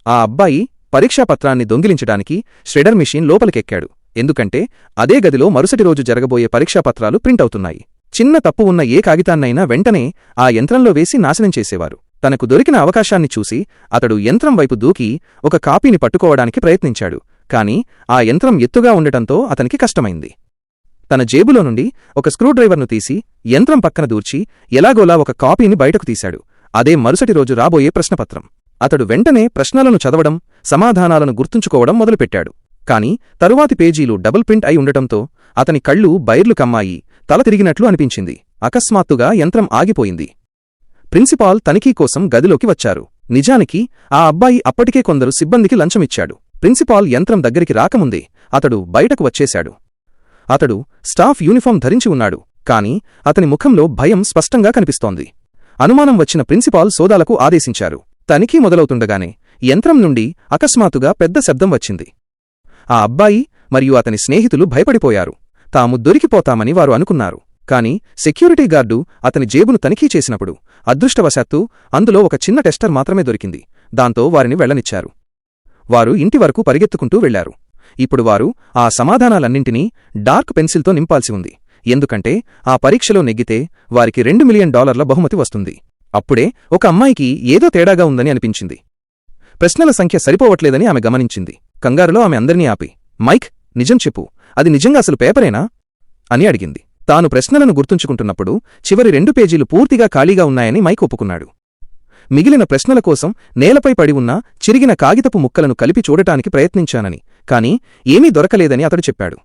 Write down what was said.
ఆ అబ్బాయి పరీక్షాపత్రాన్ని దొంగిలించడానికి ష్రెడర్ మిషీన్ లోపలికెక్కాడు. ఎందుకంటే అదే గదిలో మరుసటి రోజు జరగబోయే పరీక్షాపత్రాలు ప్రింటవుతున్నాయి. చిన్న తప్పు ఉన్న ఏ కాగితాన్నైనా వెంటనే ఆ యంత్రంలో వేసి నాశనం చేసేవారు. తనకు దొరికిన అవకాశాన్ని చూసి అతడు యంత్రం వైపు దూకి ఒక కాపీని పట్టుకోవడానికి ప్రయత్నించాడు. కాని ఆ యంత్రం ఎత్తుగా ఉండటంతో అతనికి కష్టమైంది. తన జేబులో నుండి ఒక స్క్రూడ్రైవర్ను తీసి యంత్రం పక్కన దూర్చి ఎలాగోలా ఒక కాపీని బయటకు తీశాడు. అదే మరుసటి రోజు రాబోయే ప్రశ్నపత్రం. అతడు వెంటనే ప్రశ్నలను చదవడం, సమాధానాలను గుర్తుంచుకోవడం మొదలుపెట్టాడు. కాని తరువాతి పేజీలు డబుల్ ప్రింట్ అయి ఉండటంతో అతని కళ్ళు బైర్లు కమ్మాయి, తల తిరిగినట్లు అనిపించింది. అకస్మాత్తుగా యంత్రం ఆగిపోయింది. ప్రిన్సిపాల్ తనిఖీ కోసం గదిలోకి వచ్చారు. నిజానికి ఆ అబ్బాయి అప్పటికే కొందరు సిబ్బందికి లంచమిచ్చాడు. ప్రిన్సిపాల్ యంత్రం దగ్గరికి రాకముందే అతడు బయటకు వచ్చేశాడు. అతడు స్టాఫ్ యూనిఫామ్ ధరించి ఉన్నాడు. కాని అతని ముఖంలో భయం స్పష్టంగా కనిపిస్తోంది. అనుమానం వచ్చిన ప్రిన్సిపాల్ సోదాలకు ఆదేశించారు. తనిఖీ మొదలవుతుండగానే యంత్రం నుండి అకస్మాత్తుగా పెద్ద శబ్దం వచ్చింది. ఆ అబ్బాయి మరియు అతని స్నేహితులు భయపడిపోయారు. తాము దొరికిపోతామని వారు అనుకున్నారు. కాని సెక్యూరిటీ గార్డు అతని జేబును తనిఖీ చేసినప్పుడు అదృష్టవశాత్తు అందులో ఒక చిన్న టెస్టర్ మాత్రమే దొరికింది. దాంతో వారిని వెళ్లనిచ్చారు. వారు ఇంటి వరకు పరిగెత్తుకుంటూ వెళ్లారు. ఇప్పుడు వారు ఆ సమాధానాలన్నింటినీ డార్క్ పెన్సిల్తో నింపాల్సి ఉంది. ఎందుకంటే ఆ పరీక్షలో నెగ్గితే వారికి $2 మిలియన్ బహుమతి వస్తుంది. అప్పుడే ఒక అమ్మాయికి ఏదో తేడాగా ఉందని అనిపించింది. ప్రశ్నల సంఖ్య సరిపోవట్లేదని ఆమె గమనించింది. కంగారులో ఆమె అందరినీ ఆపి, మైక్, నిజం చెప్పు, అది నిజంగా అసలు పేపరేనా అని అడిగింది. తాను ప్రశ్నలను గుర్తుంచుకుంటున్నప్పుడు చివరి 2 పేజీలు పూర్తిగా ఖాళీగా ఉన్నాయని మైక్ ఒప్పుకున్నాడు. మిగిలిన ప్రశ్నల కోసం నేలపై పడి ఉన్న చిరిగిన కాగితపు ముక్కలను కలిపి చూడటానికి ప్రయత్నించానని, కాని ఏమీ దొరకలేదని అతడు చెప్పాడు.